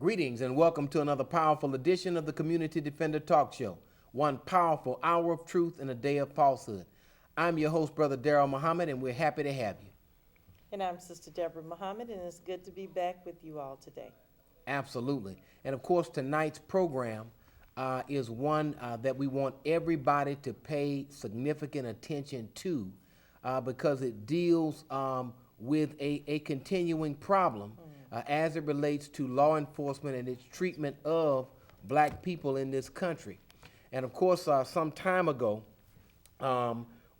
Greetings and welcome to another powerful edition of the Community Defender Talk Show. One powerful hour of truth in a day of falsehood. I'm your host, Brother Darrell Muhammad, and we're happy to have you. And I'm Sister Deborah Muhammad, and it's good to be back with you all today. Absolutely. And of course, tonight's program is one that we want everybody to pay significant attention to because it deals with a continuing problem as it relates to law enforcement and its treatment of black people in this country. And of course, some time ago,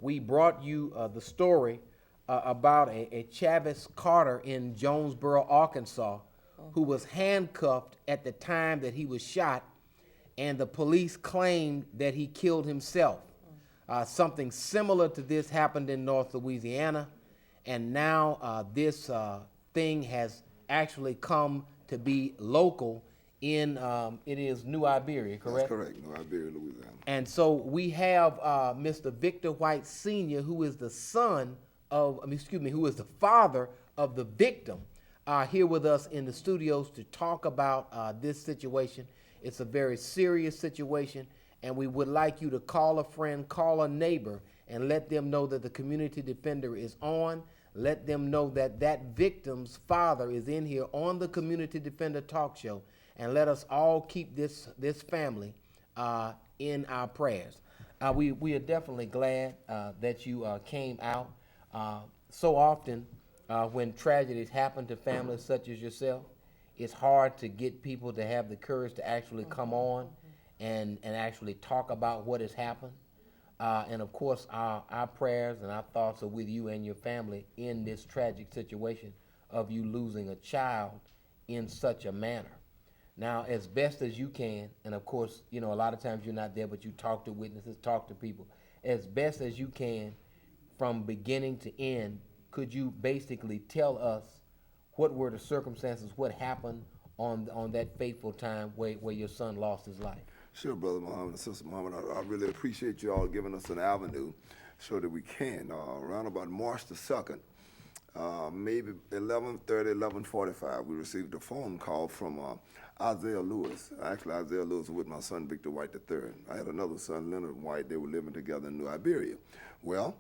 we brought you the story about a Chavis Carter in Jonesboro, Arkansas, who was handcuffed at the time that he was shot, and the police claimed that he killed himself. Something similar to this happened in North Louisiana, and now this thing has actually come to be local in, it is New Iberia, correct? That's correct, New Iberia, Louisiana. And so we have Mr. Victor White Sr., who is the son of, who is the father of the victim, here with us in the studios to talk about this situation. It's a very serious situation, and we would like you to call a friend, call a neighbor, and let them know that the community defender is on. Let them know that that victim's father is in here on the Community Defender Talk Show, and let us all keep this family in our prayers. We are definitely glad that you came out. So often when tragedies happen to families such as yourself, it's hard to get people to have the courage to actually come on and actually talk about what has happened. And of course, our prayers and our thoughts are with you and your family in this tragic situation of you losing a child in such a manner. Now, as best as you can, and of course, a lot of times you're not there, but you talk to witnesses, talk to people. As best as you can, from beginning to end, could you basically tell us what were the circumstances, what happened on that fateful time where your son lost his life? Sure, Brother Muhammad and Sister Muhammad. I really appreciate you all giving us an avenue so that we can. Around about March the 2nd, maybe 11:30, 11:45, we received a phone call from Isaiah Lewis. Actually, Isaiah Lewis was with my son, Victor White III. I had another son, Leonard White. They were living together in New Iberia. Well,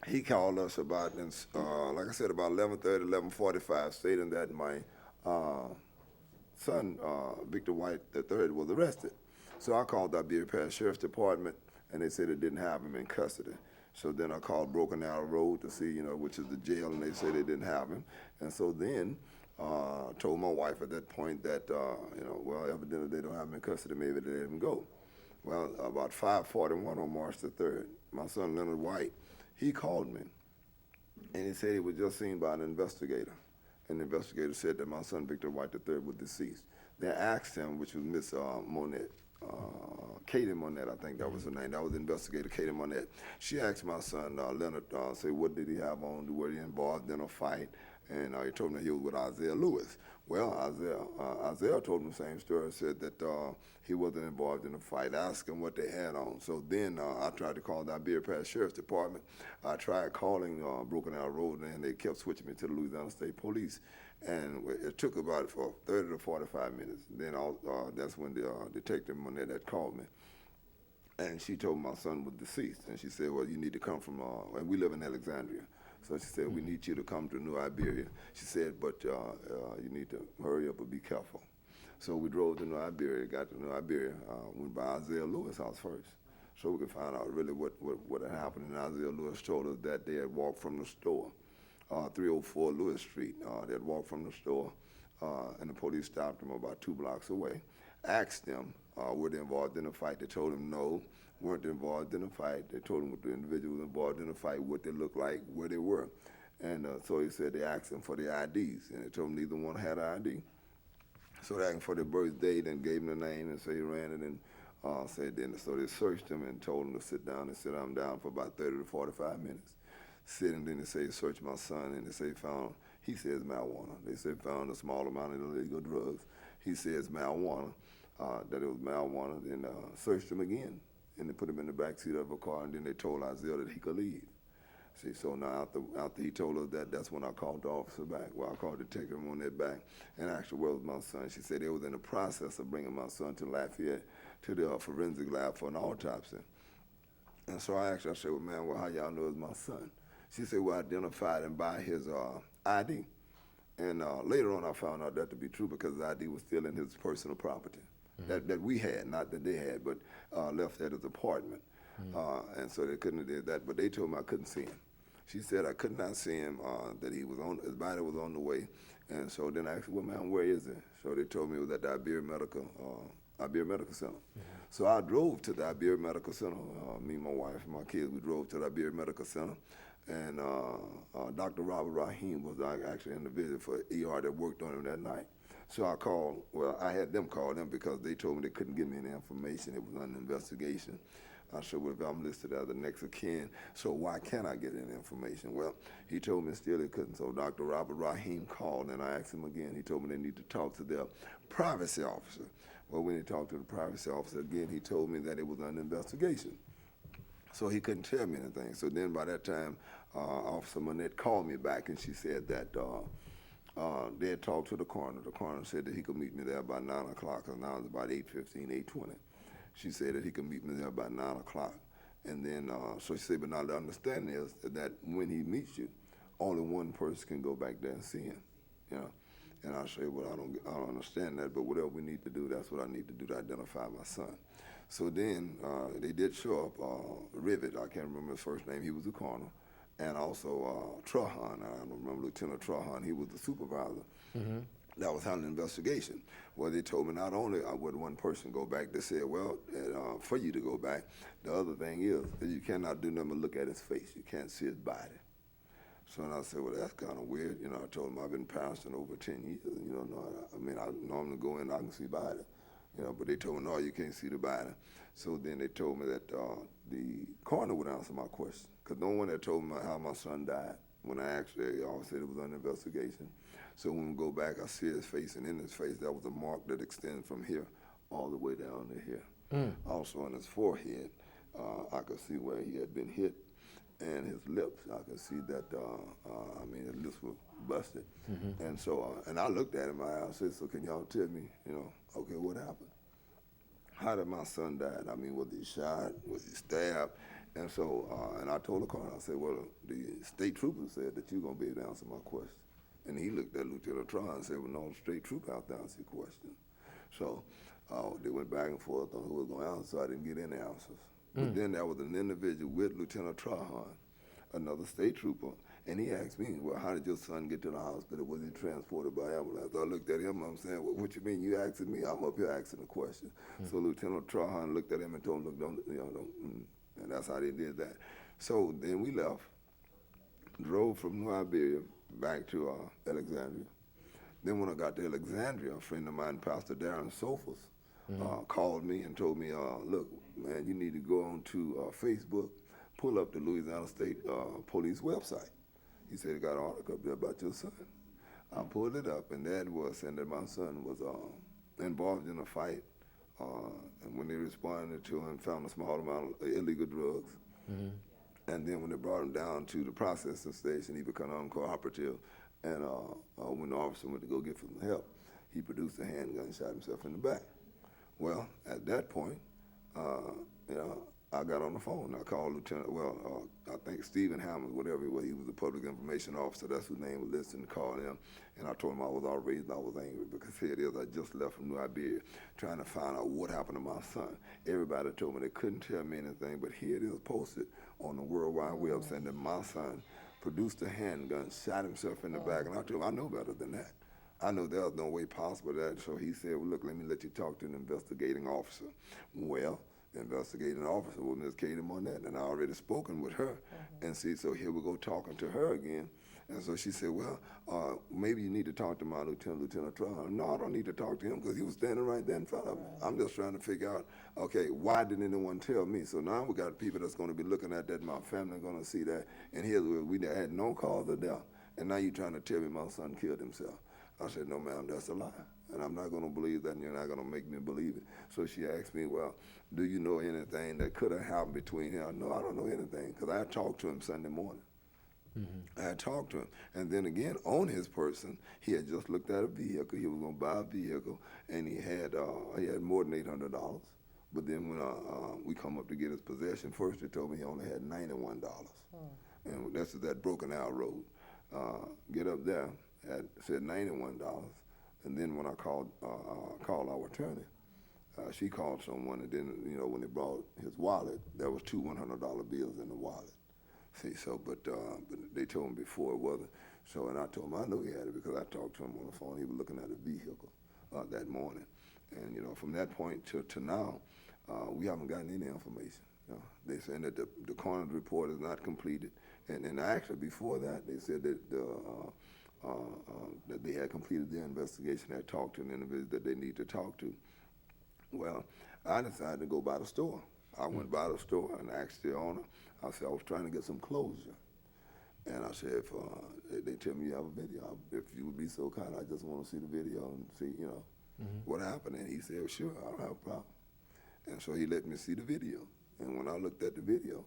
he called us about, like I said, about 11:30, 11:45, stating that my son, Victor White III, was arrested. So I called the Iberia Parish Sheriff's Department, and they said they didn't have him in custody. So then I called Broken Arrow Road to see, which is the jail, and they said they didn't have him. And so then told my wife at that point that, well, evidently they don't have him in custody, maybe they let him go. Well, about 5:41 on March the 3rd, my son Leonard White, he called me, and he said he was just seen by an investigator. And the investigator said that my son Victor White III was deceased. They asked him, which was Miss Monette, Katie Monette, I think that was her name. That was the investigator, Katie Monette. She asked my son Leonard, say, what did he have on? Were he involved in a fight? And he told me he was with Isaiah Lewis. Well, Isaiah told him the same story, said that he wasn't involved in a fight. I asked him what they had on. So then I tried to call the Iberia Parish Sheriff's Department. I tried calling Broken Arrow Road, and they kept switching me to the Louisiana State Police. And it took about 30 to 45 minutes. Then that's when the detective Monette had called me. And she told me my son was deceased. And she said, well, you need to come from, and we live in Alexandria. So she said, we need you to come to New Iberia. She said, but you need to hurry up and be careful. So we drove to New Iberia, got to New Iberia, went by Isaiah Lewis' house first, so we could find out really what had happened. And Isaiah Lewis told us that they had walked from the store, 304 Lewis Street. They had walked from the store, and the police stopped them about 2 blocks away, asked them, were they involved in a fight? They told them no, weren't involved in a fight. They told them what the individual was involved in a fight, what they looked like, where they were. And so he said they asked them for their IDs, and they told them neither one had an ID. So they asked him for their birth date and gave him the name and so he ran it and said then. So they searched him and told him to sit down and sit him down for about 30 to 45 minutes. Sitting, then they say search my son, and they say found, he says marijuana. They say found a small amount of illegal drugs. He says marijuana, that it was marijuana, then searched him again. And they put him in the back seat of a car, and then they told Isaiah that he could leave. See, so now after he told us that, that's when I called the officer back. Well, I called the detective on that back and asked her where was my son. She said they was in the process of bringing my son to Lafayette to the forensic lab for an autopsy. And so I asked her, I said, well, man, well, how y'all know it's my son? She said, well, I identified him by his ID. And later on, I found out that to be true because the ID was still in his personal property that we had, not that they had, but left at his apartment. And so they couldn't have did that, but they told me I couldn't see him. She said I could not see him, that his body was on the way. And so then I asked, well, man, where is he? So they told me it was at the Iberia Medical Center. So I drove to the Iberia Medical Center. Me, my wife, and my kids, we drove to the Iberia Medical Center. And Dr. Robert Rahim was actually in the visit for ER that worked on him that night. So I had them call them because they told me they couldn't give me any information. It was under investigation. I said, well, if I'm listed as the next of kin, so why can't I get any information? Well, he told me still he couldn't. So Dr. Robert Rahim called, and I asked him again. He told me they need to talk to their privacy officer. Well, when he talked to the privacy officer again, he told me that it was under investigation. So he couldn't tell me anything. So then by that time, Officer Manette called me back, and she said that they had talked to the coroner. The coroner said that he could meet me there by 9 o'clock, because now it's about 8:15, 8:20. She said that he could meet me there by 9 o'clock. And then, so she said, but now the understanding is that when he meets you, only one person can go back there and see him, you know. And I said, well, I don't understand that, but whatever we need to do, that's what I need to do to identify my son. So then they did show up, Rivet, I can't remember his first name, he was the coroner, and also Trahan, I don't remember Lieutenant Trahan, he was the supervisor. That was handling the investigation. Well, they told me not only would one person go back, they said, well, for you to go back, the other thing is that you cannot do nothing but look at his face. You can't see his body. So I said, well, that's kind of weird. You know, I told them I've been pastoring over 10 years. You know, I normally go in, I can see body. You know, but they told me, no, you can't see the body. So then they told me that the coroner would answer my question, because no one had told me how my son died. When I asked, they all said it was under investigation. So when we go back, I see his face, and in his face, there was a mark that extends from here all the way down to here. Also on his forehead, I could see where he had been hit, and his lips, I could see that, his lips were busted. And so, and I looked at him, I said, so can y'all tell me, you know, okay, what happened? How did my son die? I mean, was he shot? Was he stabbed? And so, and I told the coroner, I said, well, the state trooper said that you're going to be able to answer my question. And he looked at Lieutenant Tron and said, well, no, the state trooper has to answer your question. So they went back and forth on who was going to answer, so I didn't get any answers. But then there was an individual with Lieutenant Trahan, another state trooper, and he asked me, well, how did your son get to the hospital? Was he transported by ambulance? I looked at him, I'm saying, well, what you mean you asking me? I'm up here asking a question. So Lieutenant Trahan looked at him and told him, look, don't. And that's how they did that. So then we left, drove from New Iberia back to Alexandria. Then when I got to Alexandria, a friend of mine, Pastor Darren Sophus, called me and told me, look, man, you need to go on to Facebook, pull up the Louisiana State Police website. He said, he got an article up there about your son. I pulled it up, and that was saying that my son was involved in a fight. And when they responded to him, found a small amount of illegal drugs. And then when they brought him down to the processing station, he became uncooperative. And when the officer went to go get some help, he produced a handgun and shot himself in the back. Well, at that point, I got on the phone. I called I think Stephen Hammond, whatever he was the public information officer, that's whose name was listed, and called him. And I told him I was outraged and I was angry because here it is, I just left from New Iberia trying to find out what happened to my son. Everybody told me they couldn't tell me anything, but here it is posted on the World Wide Web saying that my son produced a handgun, shot himself in the back, and I told him I know better than that. I know there was no way possible that. So he said, well, look, let me let you talk to an investigating officer. Well, the investigating officer was Ms. Katie Monette, and I already spoken with her. And see, so here we go talking to her again. And so she said, well, maybe you need to talk to my Lieutenant Trump. No, I don't need to talk to him because he was standing right there in front of me. I'm just trying to figure out, okay, why didn't anyone tell me? So now we got people that's going to be looking at that, my family going to see that, and here's where we had no cause of death, and now you're trying to tell me my son killed himself. I said, no, ma'am, that's a lie, and I'm not going to believe that, and you're not going to make me believe it. So she asked me, well, do you know anything that could have happened between him? No, I don't know anything, because I talked to him Sunday morning. I had talked to him, and then again on his person, he had just looked at a vehicle. He was going to buy a vehicle, and he had more than $800. But then when we come up to get his possession, first they told me he only had $91, and that's that Broken Arrow Road. Get up there, said $91, and then when I called our attorney, she called someone, and then when they brought his wallet, there was two $100 bills in the wallet. See, so but they told me before it wasn't. So, and I told him I knew he had it because I talked to him on the phone. He was looking at a vehicle that morning, and from that point to now, we haven't gotten any information. They're saying that the coroner's report is not completed, and actually before that they said that that they had completed their investigation, had talked to an individual that they need to talk to. Well, I decided to go by the store. I went by the store and asked the owner. I said I was trying to get some closure, and I said if they tell me you have a video, if you would be so kind, I just want to see the video and see what happened. And he said, well, sure, I don't have a problem. And so he let me see the video. And when I looked at the video,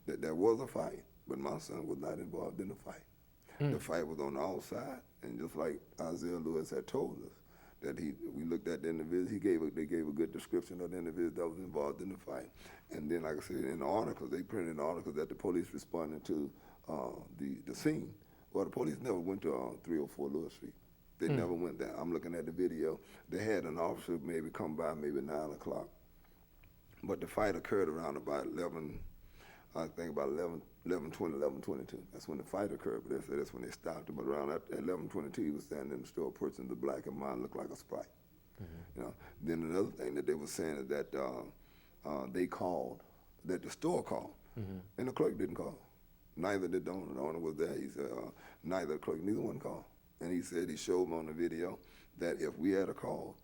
that there was a fight, but my son was not involved in the fight. The fight was on the outside, and just like Isaiah Lewis had told us, that we looked at the individual, they gave a good description of the individual that was involved in the fight. And then, like I said, in the articles, they printed in the articles that the police responded to the scene. Well, the police never went to 304 Lewis Street. They never went there. I'm looking at the video. They had an officer maybe come by maybe 9 o'clock. But the fight occurred around about 11, I think about 11:20, 11:22. That's when the fight occurred, but that's when they stopped him. But around at 11:22, he was standing in the store purchasing the black and mine looked like a Sprite. Then another thing that they were saying is that they called, that the store called, and the clerk didn't call. Neither did the owner. The owner was there. He said neither the clerk, neither one called. And he said he showed them on the video that if we had a call,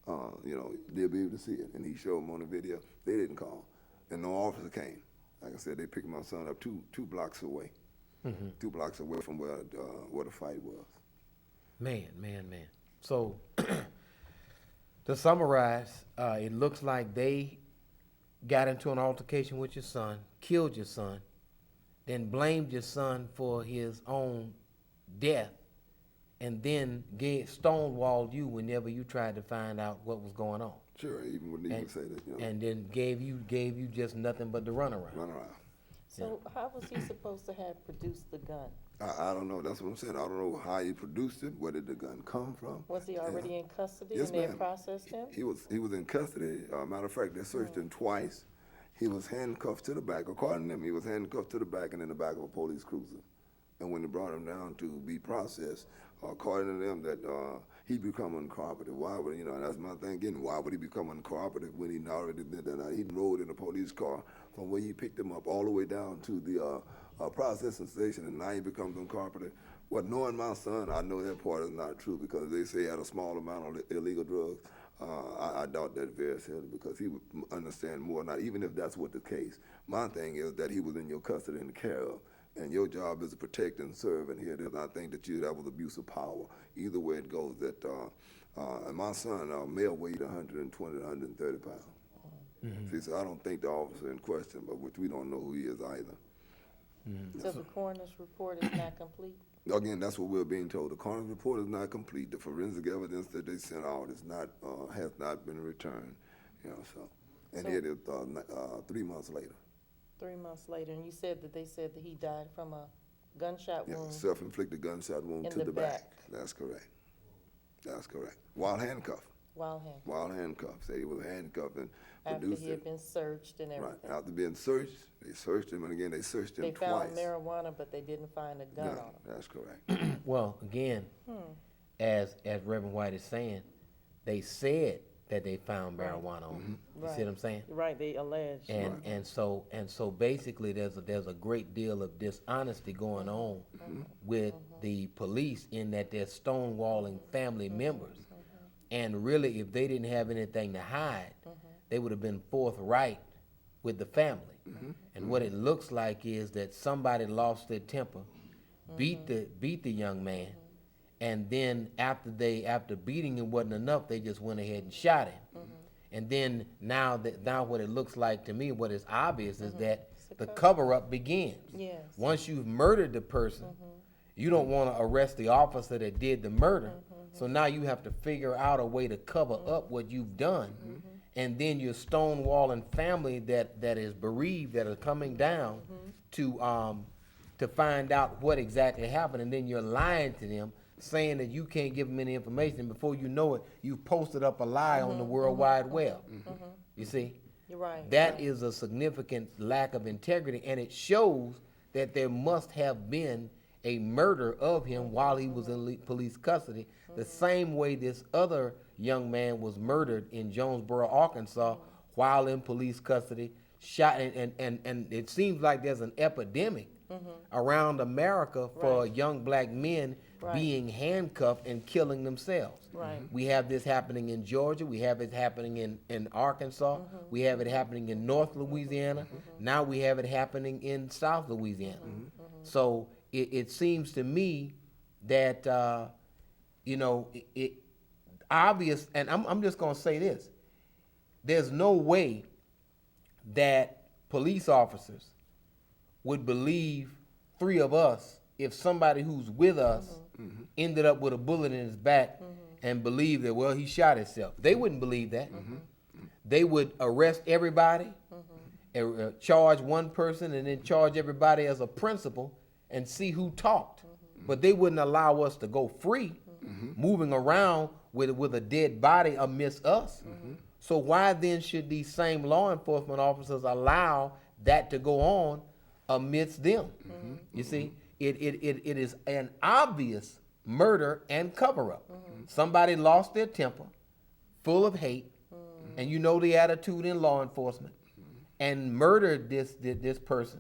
they'll be able to see it. And he showed them on the video. They didn't call, and no officer came. Like I said, they picked my son up two blocks away, 2 blocks away from where the fight was. Man. So, to summarize, it looks like they got into an altercation with your son, killed your son, then blamed your son for his own death, and then stonewalled you whenever you tried to find out what was going on. Sure, even wouldn't even say that. And then gave you just nothing but the runaround. So how was he supposed to have produced the gun? I don't know. That's what I'm saying. I don't know how he produced it. Where did the gun come from? Was he already in custody Yes, and they had ma'am. processed him? He was in custody. Matter of fact, they searched him twice. He was handcuffed to the back. According to them, he was handcuffed to the back and in the back of a police cruiser. And when they brought him down to be processed, according to them, that he become uncooperative. Why would and that's my thing again. Why would he become uncooperative when he already did that? He rode in a police car from where he picked him up all the way down to the processing station, and now he becomes uncooperative. Well, knowing my son, I know that part is not true because they say he had a small amount of illegal drugs. I doubt that very seriously because he would understand more. Not even if that's what the case. My thing is that he was in your custody and care of. And your job is to protect and serve, and here it is. I think that that was abuse of power. Either way it goes, that and my son, male weighed 120 to 130 pounds. See, so I don't think the officer in question, but which we don't know who he is either. So the coroner's report is not complete? Again, that's what we're being told. The coroner's report is not complete. The forensic evidence that they sent out is not has not been returned. And it is 3 months later. 3 months later, and you said that they said that he died from a gunshot Yeah, wound. self-inflicted gunshot wound In to the the back. back. That's correct. That's correct. While handcuffed. While handcuffed. Say he was handcuffed and After produced he had it. been searched and everything. Right. After being searched, they searched him, and again, they searched him They twice. found marijuana, but they didn't find a gun on him. That's correct. Well, again, as Reverend White is saying, they said that they found marijuana on him. You see what I'm saying? Right, they alleged. And so basically there's a great deal of dishonesty going on with the police in that they're stonewalling family members. And really, if they didn't have anything to hide, they would have been forthright with the family. And what it looks like is that somebody lost their temper, beat the young man, and then after beating him wasn't enough, they just went ahead and shot him. And then now what it looks like to me, what is obvious is that the cover-up begins. Yes. Once you've murdered the person, you don't want to arrest the officer that did the murder. So now you have to figure out a way to cover up what you've done. And then you're stonewalling family that is bereaved, that are coming down to find out what exactly happened. And then you're lying to them, saying that you can't give them any information. And before you know it, you've posted up a lie on the World Wide Web. You see? You're right. That is a significant lack of integrity, and it shows that there must have been a murder of him while he was in police custody, the same way this other young man was murdered in Jonesboro, Arkansas, while in police custody, shot, and it seems like there's an epidemic around America for young black men being handcuffed and killing themselves. Right. We have this happening in Georgia. We have it happening in Arkansas. We have it happening in North Louisiana. Now we have it happening in South Louisiana. So it seems to me that, it obvious, and I'm just going to say this. There's no way that police officers would believe three of us if somebody who's with us ended up with a bullet in his back and believe that, well, he shot himself. They wouldn't believe that. They would arrest everybody, charge one person, and then charge everybody as a principal and see who talked. But they wouldn't allow us to go free, moving around with a dead body amidst us. So why then should these same law enforcement officers allow that to go on amidst them? You see, it is an obvious murder and cover-up. Somebody lost their temper, full of hate, and you know the attitude in law enforcement, and murdered this person,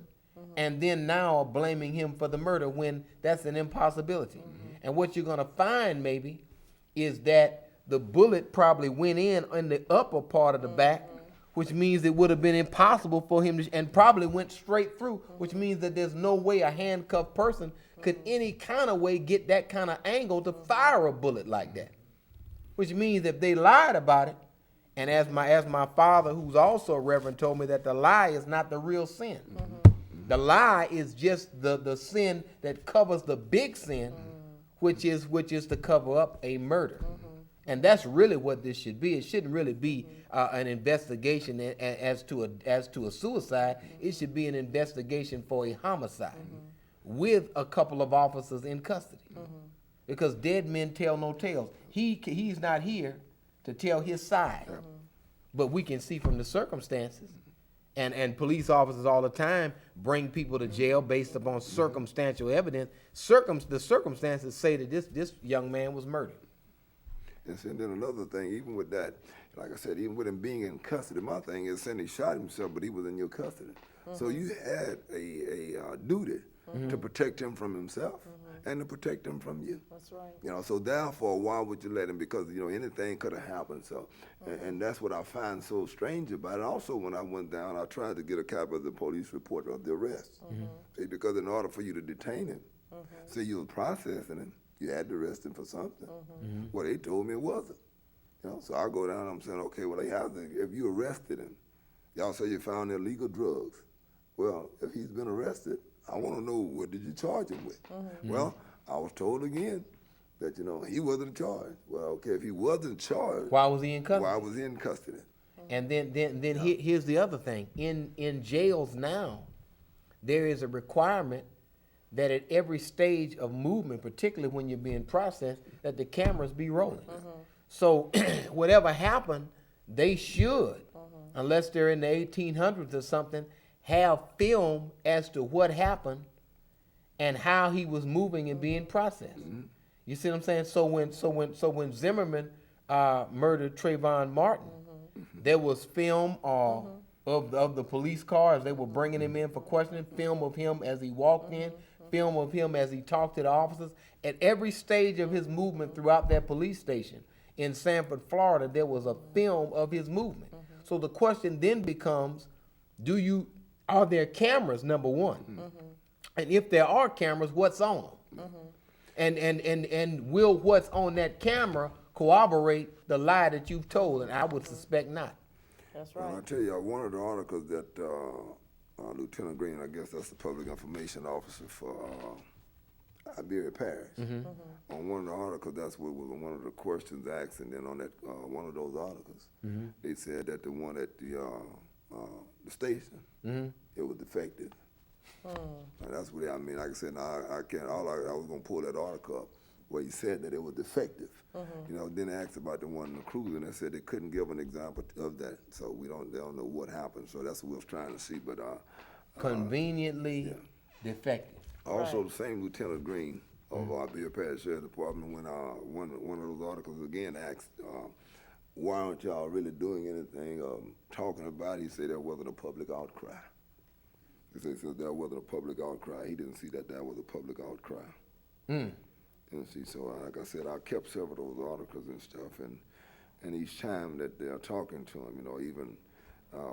and then now are blaming him for the murder when that's an impossibility. And what you're gonna find maybe is that the bullet probably went in the upper part of the back, which means it would have been impossible for him to, and probably went straight through, which means that there's no way a handcuffed person could any kind of way get that kind of angle to fire a bullet like that. Which means if they lied about it, and as my father, who's also a reverend, told me, that the lie is not the real sin. The lie is just the sin that covers the big sin, which is to cover up a murder. And that's really what this should be. It shouldn't really be an investigation as to a suicide. It should be an investigation for a homicide with a couple of officers in custody. Because dead men tell no tales. He's not here to tell his side. But we can see from the circumstances, and police officers all the time bring people to jail based upon circumstantial evidence. The circumstances say that this young man was murdered. And so then another thing, even with that, like I said, even with him being in custody, my thing is saying he shot himself, but he was in your custody. So you had a duty to protect him from himself and to protect him from you. That's right. So therefore, why would you let him? Because, anything could have happened. So, and that's what I find so strange about it. Also, when I went down, I tried to get a copy of the police report of the arrest. See, because in order for you to detain him, so you were processing him, you had to arrest him for something. Well, they told me it wasn't. So I go down, I'm saying, okay, well, they have to, if you arrested him, y'all say you found illegal drugs. Well, if he's been arrested, I want to know, what did you charge him with? Well, I was told again that, he wasn't charged. Well, okay, if he wasn't charged, Why was he in custody? why was he in custody? And then here's the other thing. In jails now, there is a requirement that at every stage of movement, particularly when you're being processed, that the cameras be rolling. So whatever happened, they should, unless they're in the 1800s or something, have film as to what happened and how he was moving and being processed. You see what I'm saying? So when Zimmerman murdered Trayvon Martin, there was film of the police cars. They were bringing him in for questioning, film of him as he walked in, film of him as he talked to the officers. At every stage of his movement throughout that police station in Sanford, Florida, there was a film of his movement. So the question then becomes, are there cameras, number one? And if there are cameras, what's on them? And will what's on that camera corroborate the lie that you've told? And I would suspect not. That's Well, I right. tell you, one of the articles that Lieutenant Green, I guess that's the public information officer for Iberia Parish. On one of the articles, that's what was one of the questions asked, and then on that one of those articles, they said that the one at the station, it was defective. And that's what I mean. Like I said, I can't. I was gonna pull that article up where he said that it was defective. You know, then they asked about the one in the cruiser, and they said they couldn't give an example of that. So they don't know what happened. So that's what we was trying to see. But Conveniently defective. also Right. the same Lieutenant Green of Iberia Parish Sheriff's Department, when one of those articles again asked, why aren't y'all really doing anything, talking about it? He said there wasn't a public outcry. He said there wasn't a public outcry. He didn't see that there was a public outcry. And see, so like I said, I kept several of those articles and stuff, and each time that they're talking to him, you know, even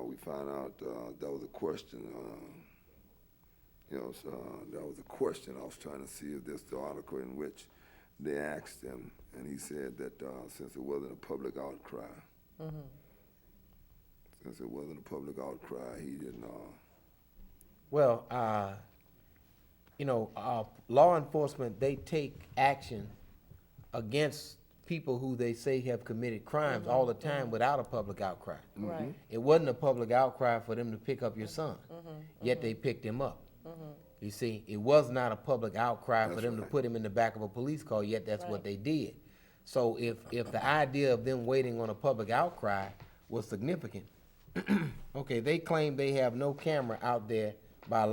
we found out there was a question, there was a question I was trying to see if this the article in which they asked him, and he said that since it wasn't a public outcry, he didn't. Well, law enforcement, they take action against people who they say have committed crimes all the time without a public outcry. Right. It wasn't a public outcry for them to pick up your son, yet they picked him up. You see, it was not a public outcry for That's them to right. put him in the back of a police car, yet that's what Right. they did. So if the idea of them waiting on a public outcry was significant, okay, they claim they have no camera out there by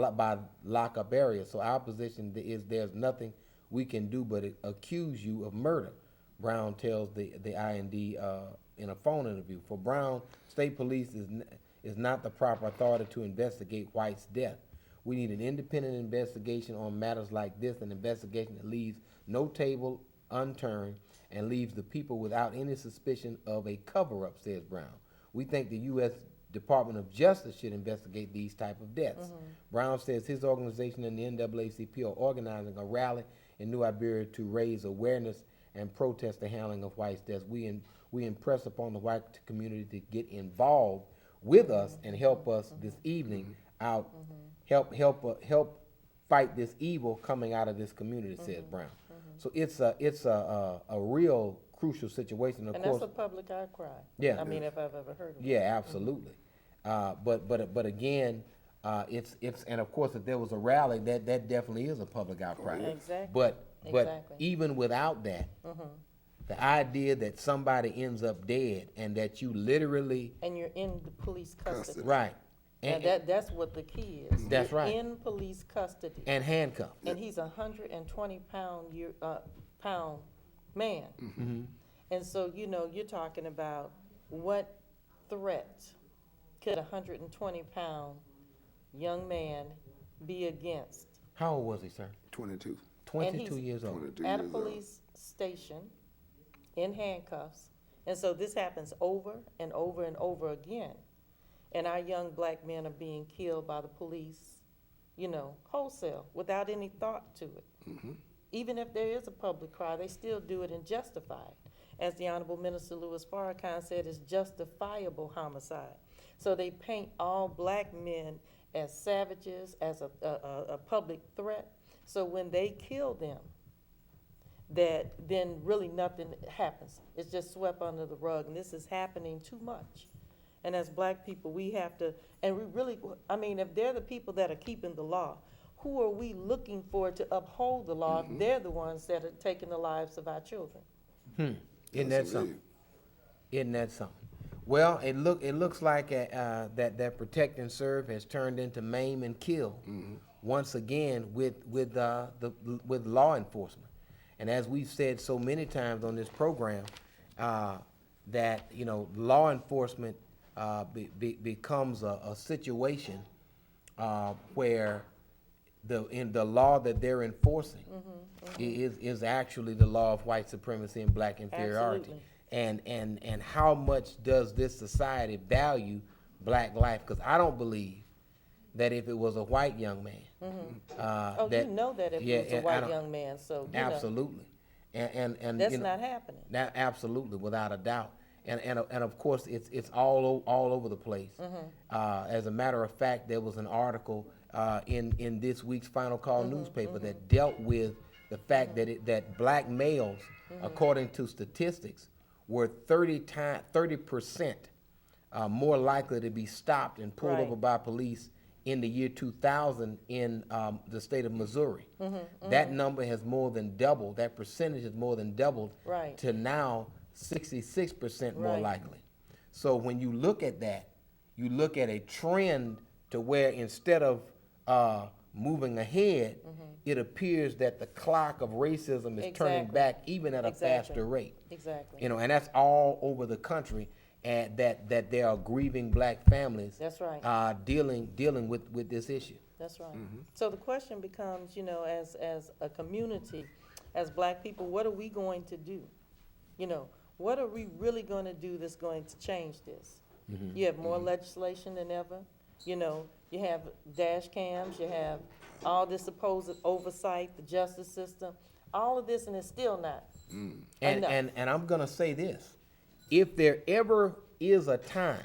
lockup area. So our position is there's nothing we can do but accuse you of murder, Brown tells the IND in a phone interview. For Brown, state police is not the proper authority to investigate White's death. We need an independent investigation on matters like this, an investigation that leaves no table unturned and leaves the people without any suspicion of a cover-up, says Brown. We think the U.S. Department of Justice should investigate these type of deaths. Brown says his organization and the NAACP are organizing a rally in New Iberia to raise awareness and protest the handling of White's deaths. We impress upon the white community to get involved with us and help us this evening out, help fight this evil coming out of this community, says Brown. So it's a real crucial situation. Of And course, that's a public outcry. Yeah. I mean, if I've ever heard of it. yeah, absolutely. But again, it's and of course if there was a rally, that definitely is a public outcry. Exactly. But Exactly. even without that, the idea that somebody ends up dead and that you literally And you're in the police custody. right And that's what the key is. That's You're right. in police custody. and handcuffed. And he's 120-pound man. And so, you're talking about what threat could 120-pound young man be against? How old was he, sir? 22. 22 he's years old. 22 At a years old. police station, in handcuffs. And so this happens over and over and over again. And our young black men are being killed by the police, wholesale, without any thought to it. Even if there is a public cry, they still do it and justify it. As the Honorable Minister Louis Farrakhan said, it's justifiable homicide. So they paint all black men as savages, as a public threat. So when they kill them, then really nothing happens. It's just swept under the rug, and this is happening too much. And as black people, we have to, and we really, if they're the people that are keeping the law, who are we looking for to uphold the law if they're the ones that are taking the lives of our children? Isn't Yes, that something? indeed. Isn't that something? Well, it looks like that protect and serve has turned into maim and kill once again with law enforcement. And as we've said so many times on this program, that law enforcement becomes a situation where the law that they're enforcing is actually the law of white supremacy and black inferiority. Absolutely. And how much does this society value black life? Because I don't believe that if it was a white young man, That if it was a white young man, so absolutely, and that's not happening. Absolutely, without a doubt. And of course, it's all over the place. As a matter of fact, there was an article in this week's Final Call newspaper that dealt with the fact that black males, according to statistics, were 30% more likely to be stopped and pulled over by police in the year 2000 in the state of Missouri. That number has more than doubled. That percentage has more than doubled to now 66% more likely. So when you look at that, you look at a trend to where instead of moving ahead, it appears that the clock of racism is turning back even at a faster rate. Exactly. You know, and that's all over the country, and that there are grieving black families. That's right. Dealing with this issue. That's right. So the question becomes, you know, as a community, as black people, what are we going to do? You know, what are we really going to do that's going to change this? You have more legislation than ever. You know, you have dash cams, you have all this supposed oversight, the justice system, all of this, and it's still not enough. And I'm going to say this. If there ever is a time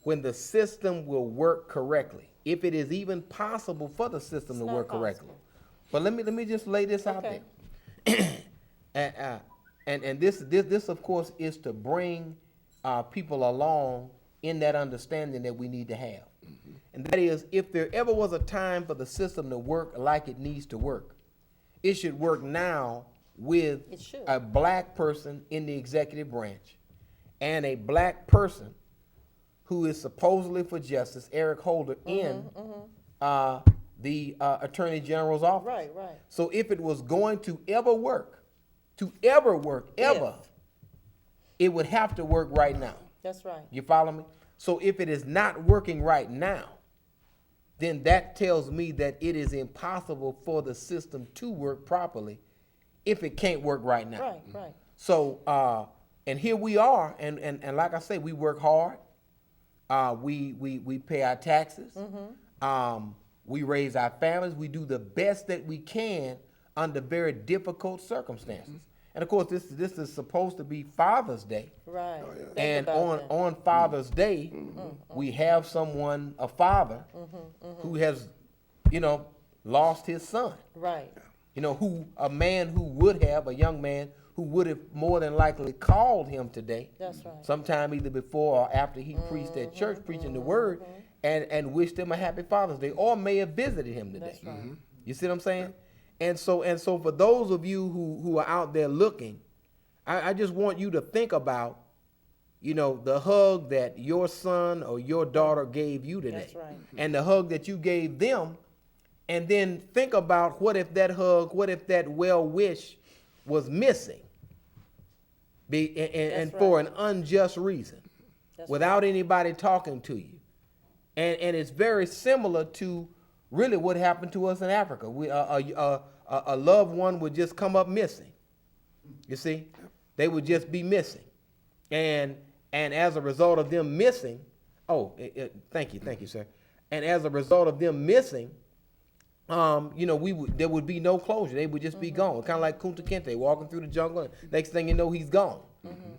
when the system will work correctly, if it is even possible for the system to work correctly. But let me just lay this out there. And this of course is to bring people along in that understanding that we need to have. And that is, if there ever was a time for the system to work like it needs to work, it should work now with a black person in the executive branch and a black person who is supposedly for justice, Eric Holder, in the Attorney General's office. Right. So if it was going to ever work, it would have to work right now. That's right. You follow me? So if it is not working right now, then that tells me that it is impossible for the system to work properly if it can't work right now. Right. So, and here we are, and like I say, we work hard. We pay our taxes. We raise our families. We do the best that we can under very difficult circumstances. And of course, this is supposed to be Father's Day. Right. And on Father's Day, we have someone, a father, who has, lost his son. Right. A young man who would have more than likely called him today. That's right. Sometime either before or after he preached at church, preaching the word, and wished him a happy Father's Day, or may have visited him today. That's right. You see what I'm saying? And so for those of you who are out there looking, I just want you to think about, the hug that your son or your daughter gave you today. That's right. And the hug that you gave them, and then think about what if that hug, what if that well wish was missing, and for an unjust reason, without anybody talking to you. And it's very similar to really what happened to us in Africa. A loved one would just come up missing. You see, they would just be missing, and as a result of them missing, thank you, sir. And as a result of them missing, there would be no closure. They would just be gone. Kind of like Kunta Kinte walking through the jungle, and next thing you know, he's gone.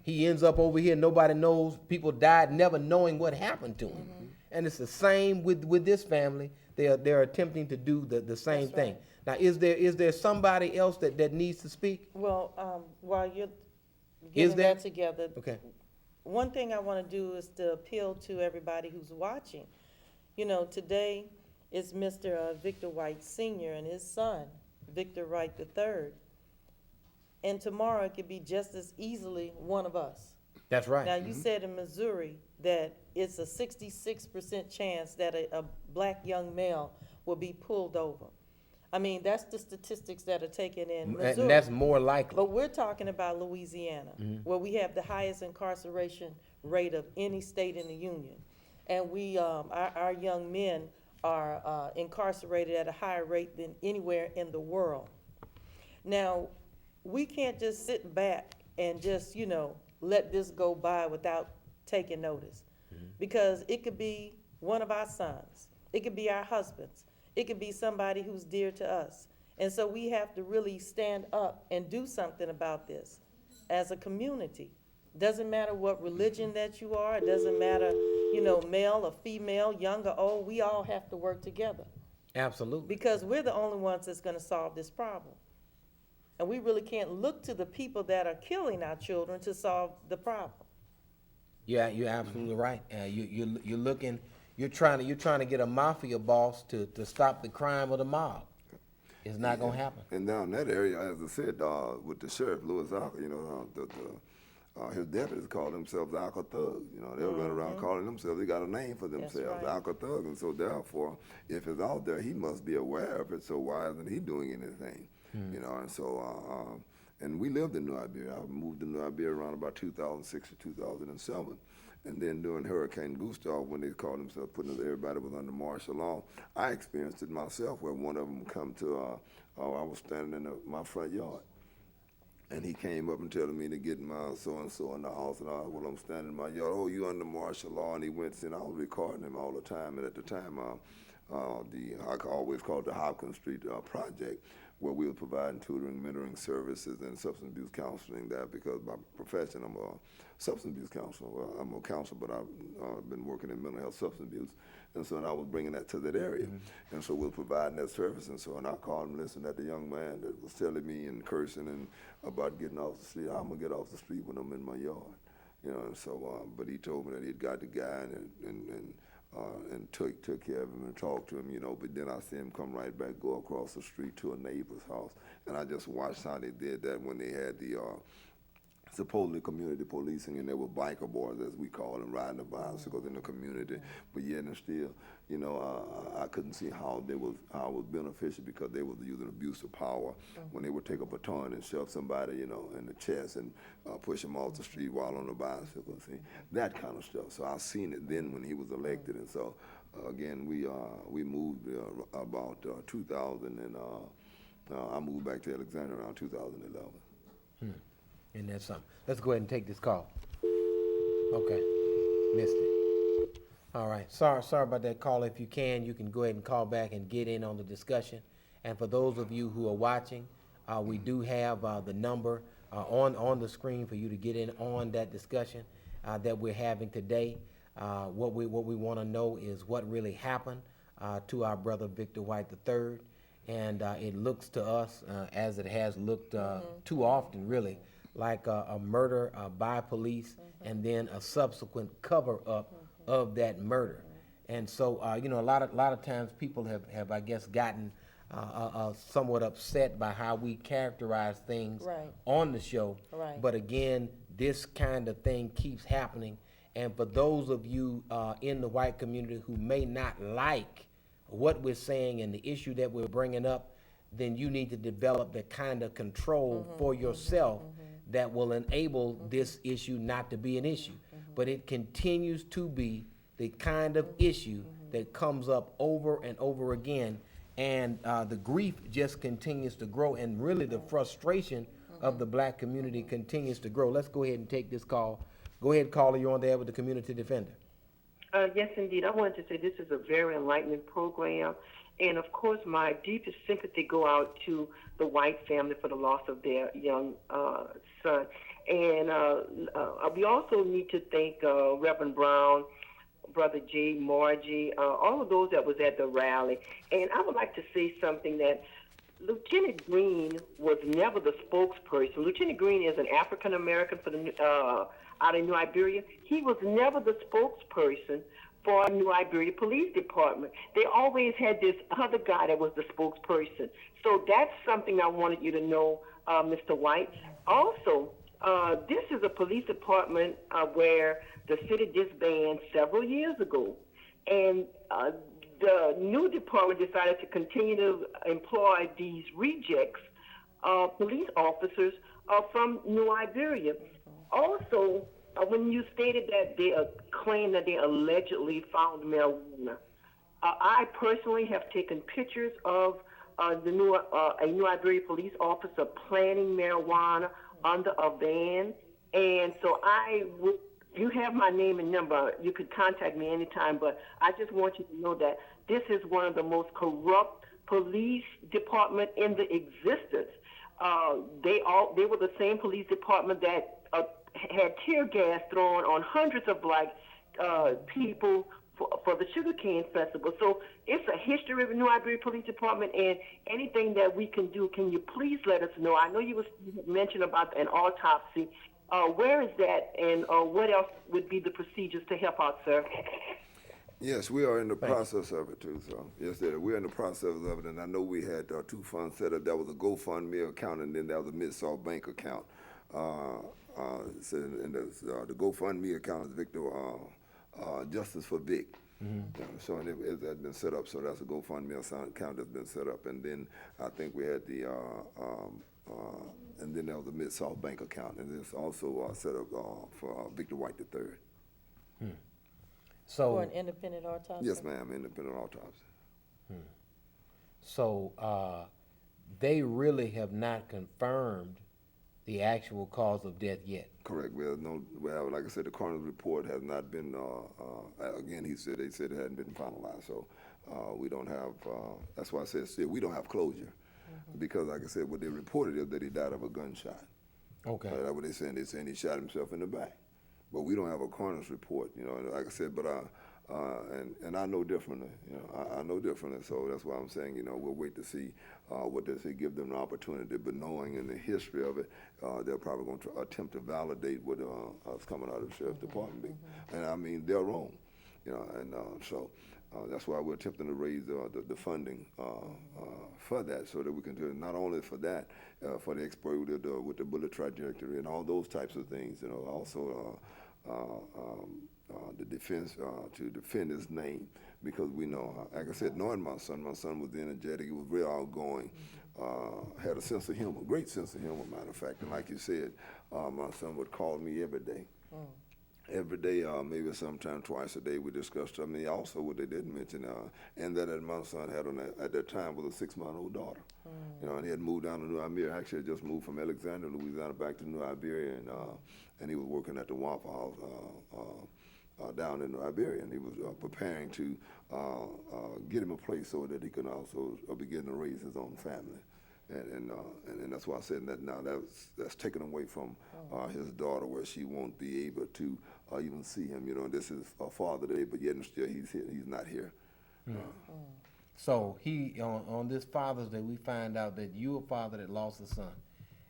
He ends up over here. Nobody knows. People died never knowing what happened to him. And it's the same with this family. They're attempting to do the same thing. Now, is there somebody else that needs to speak? Well, while you're getting that together, okay. One thing I want to do is to appeal to everybody who's watching. Today is Mr. Victor White Sr. and his son, Victor Wright III. And tomorrow it could be just as easily one of us. That's right. Now, you said in Missouri that it's a 66% chance that a black young male will be pulled over. I mean, that's the statistics that are taken in Missouri. And that's more likely. But we're talking about Louisiana, where we have the highest incarceration rate of any state in the union. And our young men are incarcerated at a higher rate than anywhere in the world. Now, we can't just sit back and just, let this go by without taking notice. Because it could be one of our sons. It could be our husbands. It could be somebody who's dear to us. And so we have to really stand up and do something about this as a community. Doesn't matter what religion that you are. It doesn't matter, you know, male or female, young or old. We all have to work together Absolutely. because we're the only ones that's going to solve this problem. And we really can't look to the people that are killing our children to solve the problem. Yeah, you're absolutely right. You're looking, you're trying to get a mafia boss to stop the crime of the mob. It's not gonna happen. And down that area, as I said, with the sheriff, Louis Alka, you know, his deputies call themselves Alka thugs. You know, they'll run around calling themselves, they got a name for themselves, right. Alka thugs. And so therefore, if it's out there, he must be aware of it, so why isn't he doing anything? You know, and so, and we lived in New Iberia. I moved to New Iberia around about 2006 or 2007. And then during Hurricane Gustav, when they called themselves, everybody was under martial law, I experienced it myself where one of them come to, I was standing in my front yard. And he came up and telling me to get my so-and-so in the house, and well, I'm standing in my yard. Oh, you under martial law? And he went, and I was recording him all the time. And at the time, I always called the Hopkins Street Project, where we were providing tutoring, mentoring services, and substance abuse counseling there, because by profession, I'm a substance abuse counselor. Well, I'm a counselor, but I've been working in mental health substance abuse. And so I was bringing that to that area. And so we were providing that service. And so I called and listened at the young man that was telling me and cursing and about getting off the street. I'm going to get off the street when I'm in my yard. You know, and so, but he told me that he'd got the guy and took care of him and talked to him, you know, but then I see him come right back, go across the street to a neighbor's house. And I just watched how they did that when they had the supposedly community policing, and there were biker boys, as we call them, riding the bicycles in the community. But yet and still, you know, I couldn't see how it was beneficial, because they was using abuse of power when they would take a baton and shove somebody, you know, in the chest and push them off the street while on a bicycle. See, that kind of stuff. So I seen it then when he was elected, and so again we moved about 2000, and I moved back to Alexandria around 2011. And that's something. Let's go ahead and take this call. Okay, missed it. All right, sorry about that call. If you can go ahead and call back and get in on the discussion. And for those of you who are watching, we do have the number on the screen for you to get in on that discussion that we're having today. What we want to know is what really happened to our brother Victor White III. And it looks to us, as it has looked too often, really, like a murder by police and then a subsequent cover-up of that murder. And so, you know, a lot of times people have I guess, gotten somewhat upset by how we characterize things on the show. Right. But again, this kind of thing keeps happening. And for those of you in the white community who may not like what we're saying and the issue that we're bringing up, then you need to develop the kind of control for yourself that will enable this issue not to be an issue. But it continues to be the kind of issue that comes up over and over again, and the grief just continues to grow, and really the frustration of the black community continues to grow. Let's go ahead and take this call. Go ahead, caller, you're on there with the Community Defender. Yes, indeed. I wanted to say this is a very enlightening program. And, of course, my deepest sympathy go out to the White family for the loss of their young son. And we also need to thank Reverend Brown, Brother J, Margie, all of those that was at the rally. And I would like to say something that Lieutenant Green was never the spokesperson. Lieutenant Green is an African-American for the out of New Iberia. He was never the spokesperson for New Iberia Police Department. They always had this other guy that was the spokesperson. So that's something I wanted you to know, Mr. White. Also, this is a police department where the city disbanded several years ago. And the new department decided to continue to employ these rejects police officers from New Iberia. Also, when you stated that they claim that they allegedly found marijuana, I personally have taken pictures of a New Iberia police officer planting marijuana under a van, and so you have my name and number. You could contact me anytime, but I just want you to know that this is one of the most corrupt police department in the existence. They were the same police department that had tear gas thrown on hundreds of black people for the sugarcane festival. So it's a history of the New Iberia Police Department, and anything that we can do, can you please let us know? I know you mentioned about an autopsy. Where is that, and what else would be the procedures to help out, sir? Yes, we are in the process of it too. So yes, we're in the process of it, and I know we had two funds set up. That was a GoFundMe account, and then there was a Mid-South Bank account. So and the GoFundMe account is Victor Justice for Vic. So and it has been set up. So that's a GoFundMe account that's been set up, and then I think we had the and then there was a Mid-South Bank account, and it's also set up for Victor White III. So, For an independent autopsy? Yes, ma'am, independent autopsy. so they really have not confirmed the actual cause of death yet. Correct. Well, like I said, the coroner's report has not been. Again, they said it hadn't been finalized, so we don't have. That's why I said still we don't have closure, because like I said, what they reported is that he died of a gunshot. Okay. That's what they're saying. They're saying he shot himself in the back, but we don't have a coroner's report. You know, and like I said, but and I know differently. You know, I know differently. So that's why I'm saying, you know, we'll wait to see what they say, give them an opportunity. But knowing in the history of it, they're probably going to attempt to validate what is coming out of the sheriff's department. And I mean, they're wrong. You know, and so that's why we're attempting to raise the funding for that, so that we can do it not only for that, for the expert with the bullet trajectory and all those types of things. You know, also. The defense to defend his name, because we know, like I said, knowing my son was energetic, he was very outgoing, had a sense of humor, great sense of humor, matter of fact. And like you said, my son would call me every day. Every day, maybe sometime twice a day, we discussed. I mean, also what they didn't mention, and that my son had at that time was a 6-month-old daughter. You know, and he had moved down to New Iberia. Actually, had just moved from Alexandria, Louisiana, back to New Iberia, and he was working at the Waffle House down in New Iberia, and he was preparing to get him a place so that he could also begin to raise his own family. And that's why I said that now that's taken away from his daughter, where she won't be able to even see him. You know, this is Father Day, but yet and still he's here. He's not here. So he on this Father's Day, we find out that you're a father that lost a son,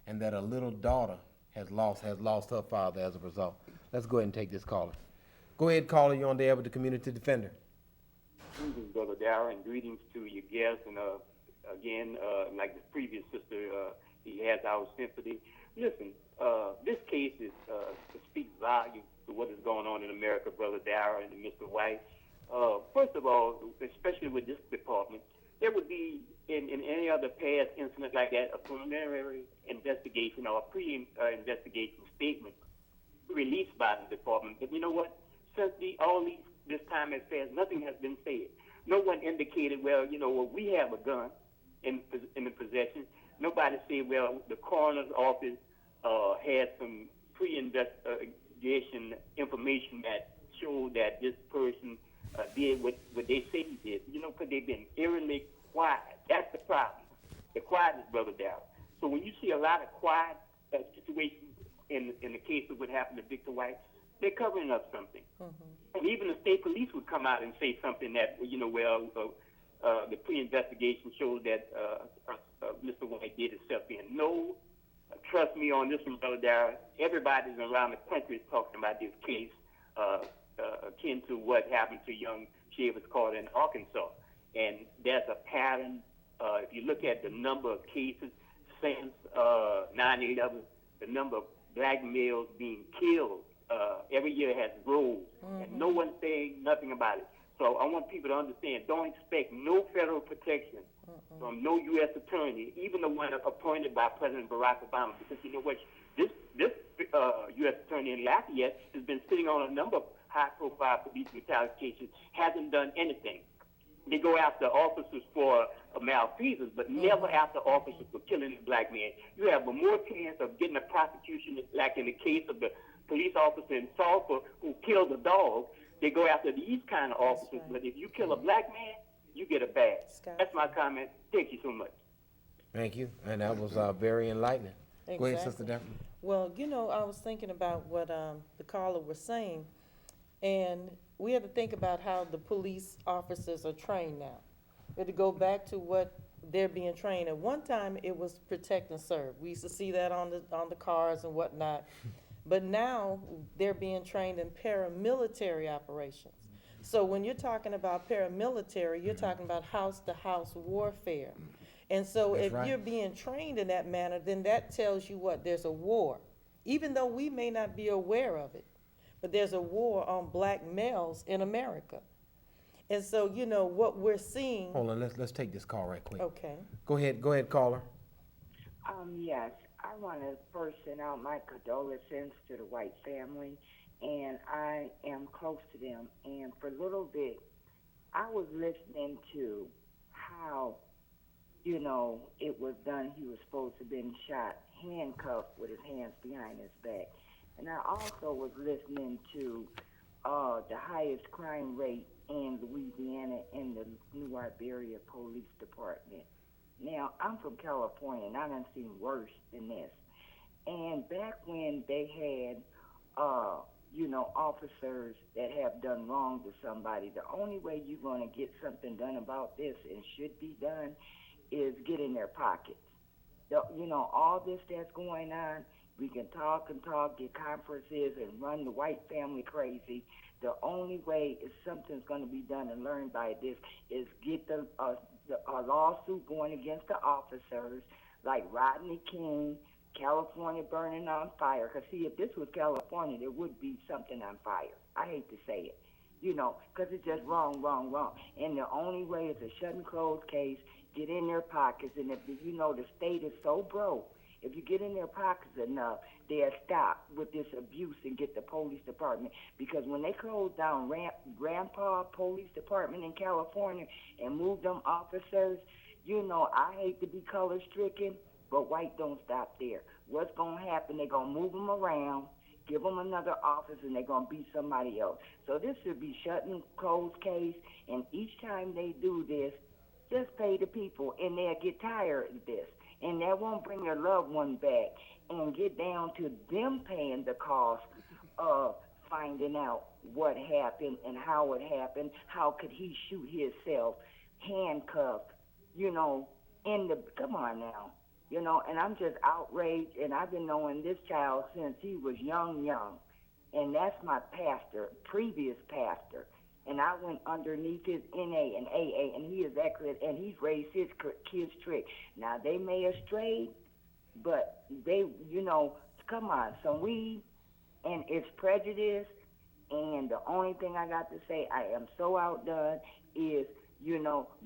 and that a little daughter has lost her father as a result. Let's go ahead and take this caller. Go ahead, caller. You're on the air with the Community Defender. Greetings, Brother Darrell, and greetings to your guests. And again, like the previous sister, he has our sympathy. Listen, this case speaks volume to what is going on in America, Brother Darrell and Mr. White. First of all, especially with this department, there would be, in any other past incident like that, a preliminary investigation or a pre-investigation statement released by the department. But you know what? Since this time has passed, nothing has been said. No one indicated, well, you know, we have a gun in the possession. Nobody said, well, the coroner's office had some pre-investigation information that showed that this person did what they say he did. You know, because they've been eerily quiet. That's the problem. The quietness, Brother Darrell. So when you see a lot of quiet situations in the case of what happened to Victor White, they're covering up something. And even the state police would come out and say something that, you know, well, the pre-investigation shows that Mr. White did himself in. No, trust me on this one, Brother Darrell. Everybody around the country is talking about this case akin to what happened to young Chavis Carter in Arkansas. And there's a pattern. If you look at the number of cases since 9/11, the number of black males being killed every year has grown, and no one's saying nothing about it. So I want people to understand, don't expect no federal protection from no U.S. attorney, even the one appointed by President Barack Obama, because you know what, this U.S. attorney in Lafayette has been sitting on a number of high-profile police brutality cases, hasn't done anything. They go after officers for malfeasance, but never after officers for killing a black man. You have a more chance of getting a prosecution, like in the case of the police officer in Sulphur who killed a dog. They go after these kind of officers, but if you kill a black man, you get a badge. That's my comment. Thank you so much. Thank you, and that was very enlightening. Exactly. Go ahead, Sister Daphne. Well, I was thinking about what the caller was saying, and we have to think about how the police officers are trained now. We have to go back to what they're being trained. At one time, it was protect and serve. We used to see that on the cars and whatnot. But now they're being trained in paramilitary operations. So when you're talking about paramilitary, you're talking about house-to-house warfare. And so That's if right. you're being trained in that manner, then that tells you what? There's a war. Even though we may not be aware of it, but there's a war on black males in America. And so, what we're seeing. Hold on, let's take this call right quick. Okay. Go ahead, caller. Yes, I want to first send out my condolences to the White family, and I am close to them. And for a little bit, I was listening to how, it was done. He was supposed to have been shot, handcuffed with his hands behind his back. And I also was listening to the highest crime rate in Louisiana in the New Iberia Police Department. Now, I'm from California, and I done seen worse than this. And back when they had, officers that have done wrong to somebody, the only way you're going to get something done about this, and should be done, is get in their pockets. All this that's going on, we can talk and talk, get conferences, and run the white family crazy. The only way is something's going to be done and learned by this is get a lawsuit going against the officers, like Rodney King, California burning on fire. Because, see, if this was California, there would be something on fire. I hate to say it, because it's just wrong. And the only way is a shut and close case, get in their pockets. And if, the state is so broke, if you get in their pockets enough, they'll stop with this abuse and get the police department. Because when they closed down Grandpa Police Department in California and moved them officers, I hate to be color stricken, but white don't stop there. What's going to happen, they're going to move them around, give them another office, and they're going to beat somebody else. So this should be shut and close case, and each time they do this, just pay the people, and they'll get tired of this. And that won't bring their loved one back and get down to them paying the cost of finding out what happened and how it happened. How could he shoot himself, handcuffed, come on now. And I'm just outraged, and I've been knowing this child since he was young. And that's my pastor, previous pastor. And I went underneath his NA and AA, and he is accurate, and he's raised his kids trick. Now, they may have strayed, but they, come on, some weed, and it's prejudice. And the only thing I got to say, I am so outdone, is,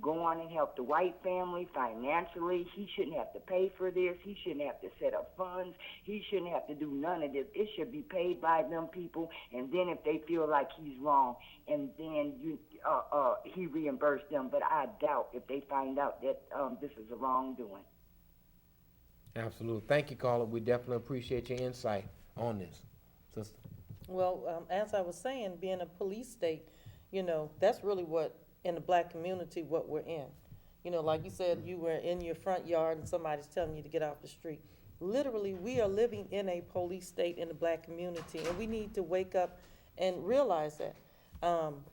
go on and help the white family financially. He shouldn't have to pay for this. He shouldn't have to set up funds. He shouldn't have to do none of this. It should be paid by them people. And then if they feel like he's wrong, and then he reimbursed them. But I doubt if they find out that this is a wrongdoing. Absolutely. Thank you, caller. We definitely appreciate your insight on this, sister. Well, as I was saying, being a police state, that's really what, in the black community, what we're in. Like you said, you were in your front yard and somebody's telling you to get off the street. Literally, we are living in a police state in the black community, and we need to wake up and realize that.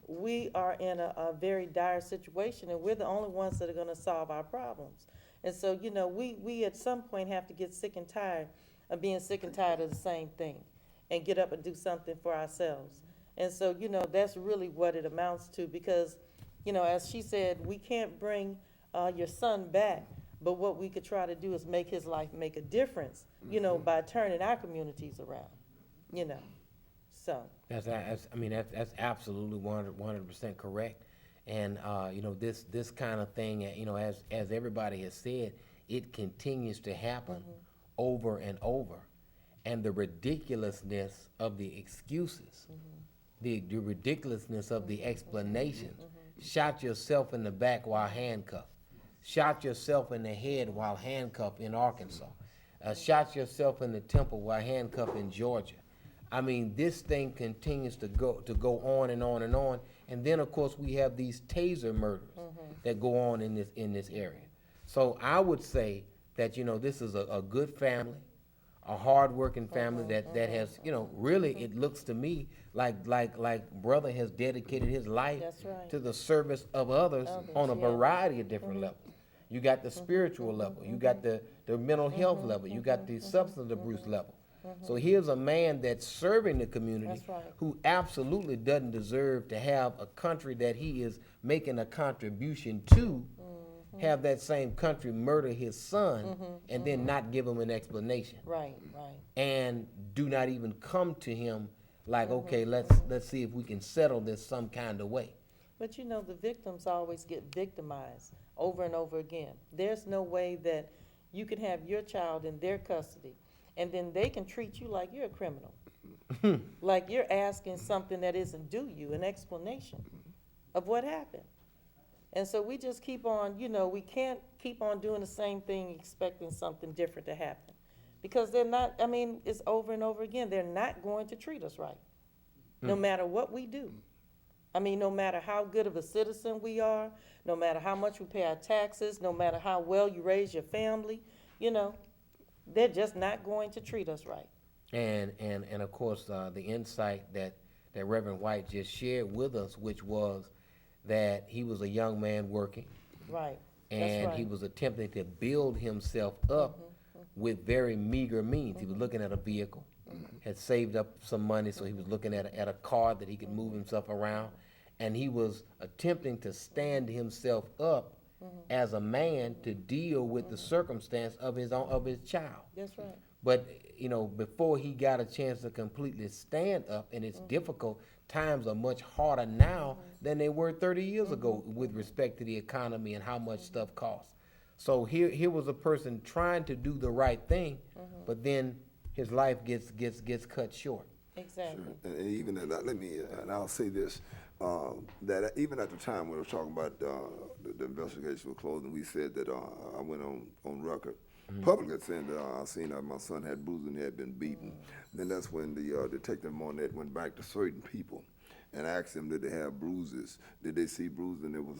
We are in a very dire situation, and we're the only ones that are going to solve our problems. And so, we at some point have to get sick and tired of being sick and tired of the same thing and get up and do something for ourselves. And so, that's really what it amounts to, because as she said, we can't bring your son back, but what we could try to do is make his life make a difference, by turning our communities around, so. That's absolutely 100% correct. And, this kind of thing, as everybody has said, it continues to happen over and over. And the ridiculousness of the excuses, the ridiculousness of the explanations. Shot yourself in the back while handcuffed. Shot yourself in the head while handcuffed in Arkansas. Shot yourself in the temple while handcuffed in Georgia. I mean, this thing continues to go on and on and on. And then, of course, we have these taser murders that go on in this area. So I would say that, this is a good family. a hard-working family that has, really, it looks to me like brother has dedicated his life That's right. to the service of others on a yeah. variety of different levels. You got the spiritual level, you got the mental health level, you got the substance abuse level. So here's a man that's serving the community That's right. who absolutely doesn't deserve to have a country that he is making a contribution to have that same country murder his son and then not give him an explanation Right. and do not even come to him like, okay, let's see if we can settle this some kind of way. But the victims always get victimized over and over again. There's no way that you can have your child in their custody and then they can treat you like you're a criminal. Like you're asking something that isn't due you, an explanation of what happened. And so we just keep on, we can't keep on doing the same thing expecting something different to happen. Because they're not, it's over and over again. They're not going to treat us right, no matter what we do. No matter how good of a citizen we are, no matter how much we pay our taxes, no matter how well you raise your family, they're just not going to treat us right. And of course, the insight that Reverend White just shared with us, which was that he was a young man working. Right. And That's right. he was attempting to build himself up with very meager means. He was looking at a vehicle, had saved up some money, so he was looking at a car that he could move himself around. And he was attempting to stand himself up as a man to deal with the circumstance of his child. That's right. But, before he got a chance to completely stand up, and it's difficult, times are much harder now than they were 30 years ago with respect to the economy and how much stuff costs. So here was a person trying to do the right thing, but then his life gets cut short. Exactly. And even and I'll say this, that even at the time when I was talking about the investigation was closing, we said that I went on record publicly saying that I seen that my son had bruises and he had been beaten. Then that's when the Detective Monette went back to certain people and asked them, did they have bruises? Did they see bruises? And there was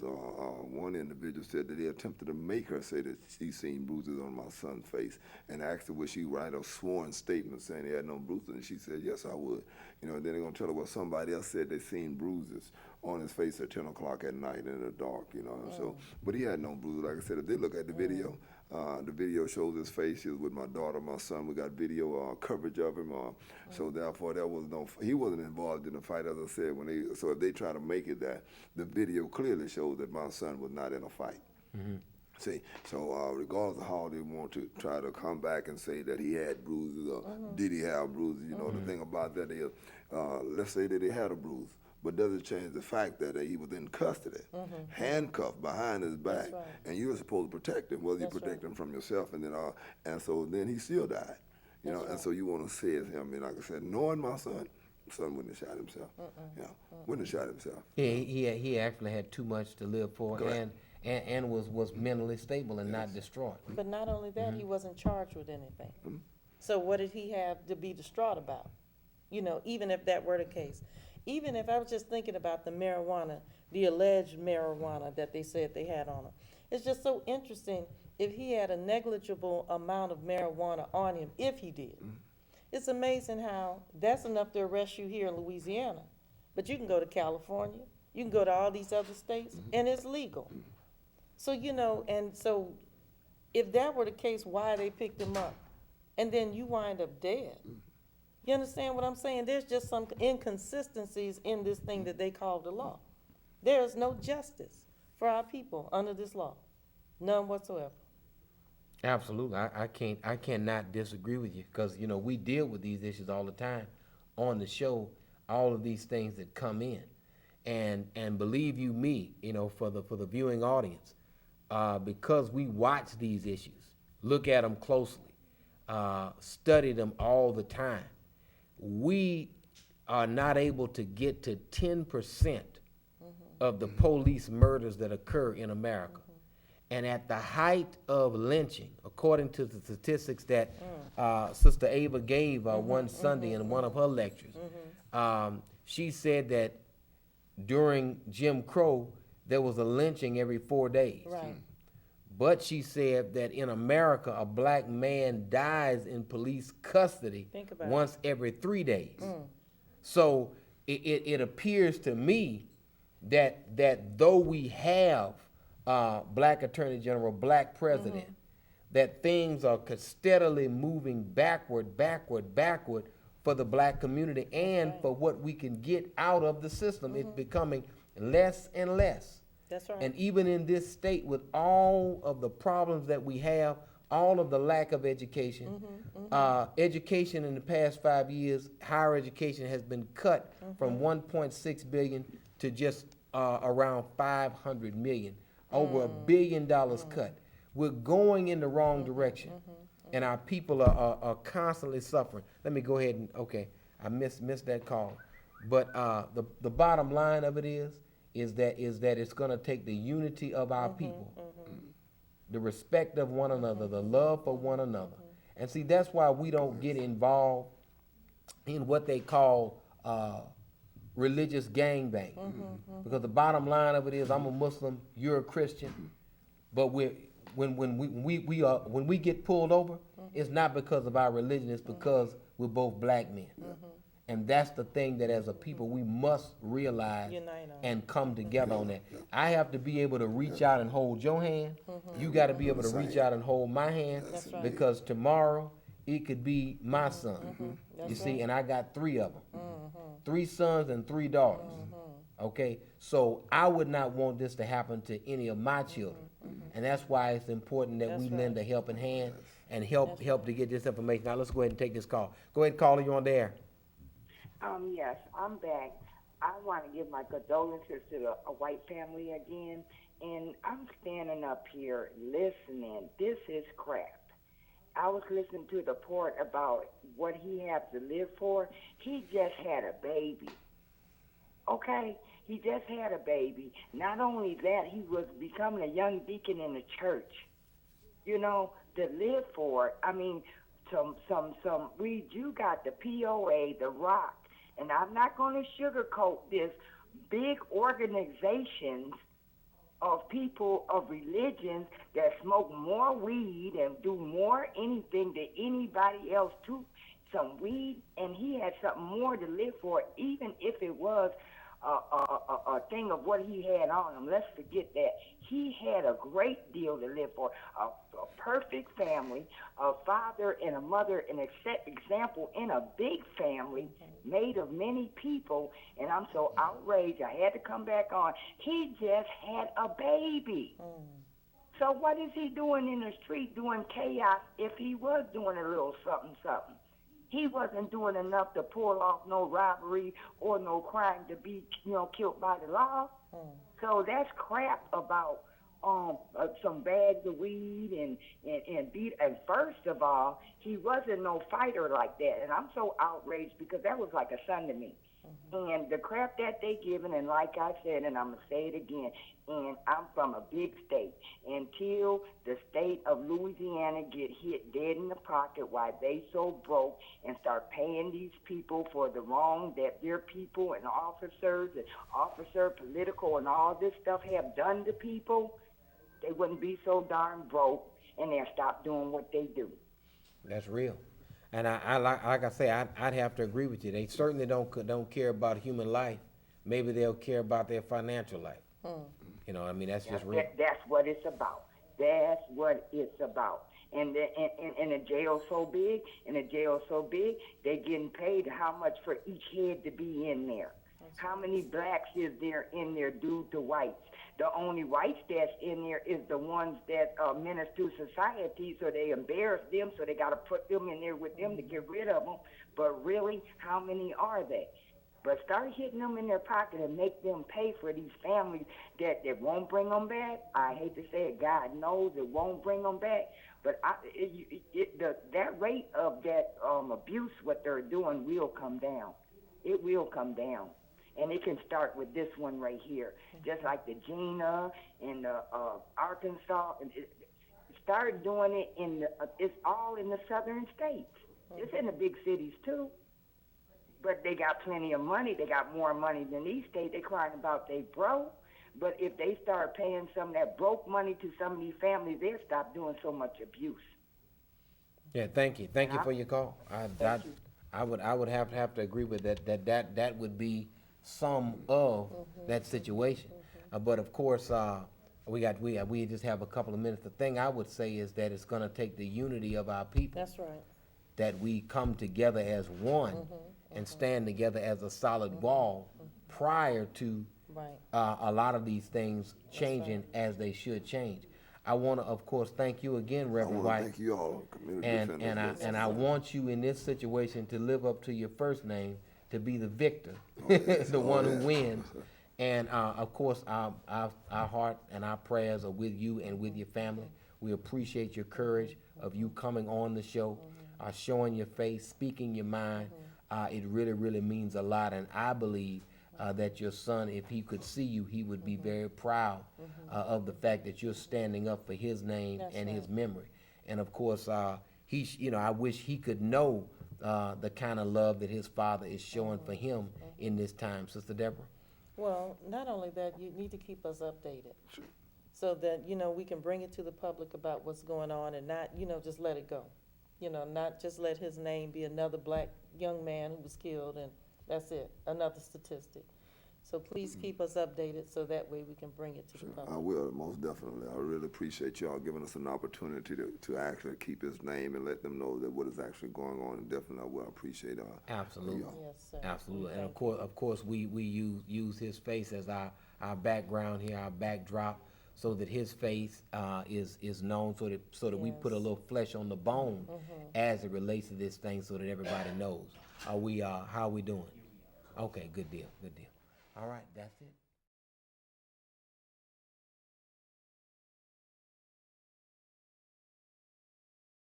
one individual said that he attempted to make her say that she seen bruises on my son's face, and asked her would she write a sworn statement saying he had no bruises, and she said, yes, I would. Then they're going to tell her, well, somebody else said they seen bruises on his face at 10 o'clock at night in the dark, So, but he had no bruises. Like I said, if they look at the video shows his face. He was with my daughter, my son. We got video coverage of him. So therefore, he wasn't involved in the fight, as I said. So if they try to make it that, the video clearly shows that my son was not in a fight. See, so regardless of how they want to try to come back and say that he had bruises or did he have bruises, the thing about that is, let's say that he had a bruise, but doesn't change the fact that he was in custody, handcuffed behind his back, right. and you were supposed to protect him. Well, you protect him from yourself, and so then he still died, and so you want to say it him, and like I said, knowing my son wouldn't have shot himself, wouldn't have shot himself. He actually had too much to live for, and was mentally stable and not distraught. But not only that, he wasn't charged with anything. So what did he have to be distraught about? Even if that were the case. Even if I was just thinking about the marijuana, the alleged marijuana that they said they had on him. It's just so interesting if he had a negligible amount of marijuana on him, if he did. It's amazing how that's enough to arrest you here in Louisiana. But you can go to California, you can go to all these other states, and it's legal. So, and so if that were the case, why they picked him up? And then you wind up dead. You understand what I'm saying? There's just some inconsistencies in this thing that they call the law. There is no justice for our people under this law. None whatsoever. Absolutely. I cannot disagree with you because, we deal with these issues all the time on the show, all of these things that come in. And believe you me, for the viewing audience, because we watch these issues, look at them closely, study them all the time, we are not able to get to 10% of the police murders that occur in America. And at the height of lynching, according to the statistics that Sister Ava gave one Sunday in one of her lectures, she said that during Jim Crow, there was a lynching every 4 days. Right. But she said that in America, a black man dies in police custody Think about once every 3 days. So it appears to me that though we have black attorney general, black president, that things are steadily moving backward for the black community and for what we can get out of the system. It's becoming less and less. That's right. And even in this state, with all of the problems that we have, all of the lack of education, education in the past 5 years, higher education has been cut from 1.6 billion to just around 500 million, over $1 billion cut. We're going in the wrong direction, and our people are constantly suffering. Let me go ahead and, okay, I missed that call. But the bottom line of it is that it's going to take the unity of our people, the respect of one another, the love for one another. And see, that's why we don't get involved in what they call religious gangbang. Because the bottom line of it is, I'm a Muslim, you're a Christian, but when we get pulled over, it's not because of our religion, it's because we're both black men. And that's the thing that as a people we must realize and come together on that. I have to be able to reach out and hold your hand. You got to be able to reach out and hold my hand, because tomorrow it could be my son. You see, and I got 3 of them, 3 sons and 3 daughters. Okay, so I would not want this to happen to any of my children, and that's why it's important that we lend a helping hand and help to get this information. Now let's go ahead and take this call. Go ahead, caller, you on the air. Yes, I'm back. I want to give my condolences to a white family again, and I'm standing up here listening. This is crap. I was listening to the report about what he has to live for. He just had a baby. Okay? He just had a baby. Not only that, he was becoming a young deacon in the church. You know, to live for it. I mean, Reed, you got the POA, the Rock, and I'm not going to sugarcoat this, big organizations of people of religions that smoke more weed and do more anything than anybody else to some weed, and he had something more to live for, even if it was a thing of what he had on him. Let's forget that. He had a great deal to live for, a perfect family, a father and a mother, an example in a big family made of many people, and I'm so outraged. I had to come back on. He just had a baby. So what is he doing in the street doing chaos if he was doing a little something? He wasn't doing enough to pull off no robbery or no crime to be, killed by the law. So that's crap about some bags of weed and beat. And first of all, he wasn't no fighter like that. And I'm so outraged because that was like a son to me. And the crap that they giving, and like I said, and I'm going to say it again, and I'm from a big state. Until the state of Louisiana get hit dead in the pocket while they so broke and start paying these people for the wrong that their people and officers and officer political and all this stuff have done to people, they wouldn't be so darn broke, and they'll stop doing what they do. That's real. And I like I say, I'd have to agree with you. They certainly don't care about human life. Maybe they'll care about their financial life. You know, I mean, that's just real. That's what it's about. That's what it's about. And the jail so big, they getting paid how much for each head to be in there. How many blacks is there in there due to whites? The only whites that's in there is the ones that menace to society, so they embarrass them, so they got to put them in there with them to get rid of them. But really, how many are they? But start hitting them in their pocket and make them pay for these families that won't bring them back. I hate to say it, God knows it won't bring them back. But that rate of that abuse, what they're doing, will come down. It will come down. And it can start with this one right here, just like the Gina and the Arkansas. Start doing it it's all in the southern states. It's in the big cities too. But they got plenty of money. They got more money than these states. They crying about they broke. But if they start paying some of that broke money to some of these families, they'll stop doing so much abuse. Yeah, thank you for your call. I would have to agree with that. That would be some of that situation. But of course, we just have a couple of minutes. The thing I would say is that it's going to take the unity of our people. That's right. That we come together as one and stand together as a solid wall prior to Right. a lot of these things changing as they should change. I want to, of course, thank you again, I Reverend want to White. thank you all, community And defenders. I want you in this situation to live up to your first name, to be the victor, the one who wins. And of course, our heart and our prayers are with you and with your family. We appreciate your courage of you coming on the show, showing your face, speaking your mind. It really, really means a lot. And I believe that your son, if he could see you, he would be very proud of the fact that you're standing up for his name and his memory. And of course, I wish he could know the kind of love that his father is showing for him in this time, Sister Deborah. Well, not only that, you need to keep us updated. So that, we can bring it to the public about what's going on and not, just let it go. Not just let his name be another black young man who was killed and that's it, another statistic. So please keep us updated so that way we can bring it to the public. I will, most definitely. I really appreciate y'all giving us an opportunity to actually keep his name and let them know that what is actually going on. And definitely I will appreciate Absolutely. y'all. Yes, sir. Absolutely. And Thank of course, we use his face as our background here, our backdrop, so that his face is known, so that we put a little flesh on the bone as it relates to this thing, so that everybody knows. How are we doing? Okay, good deal. All right, that's it.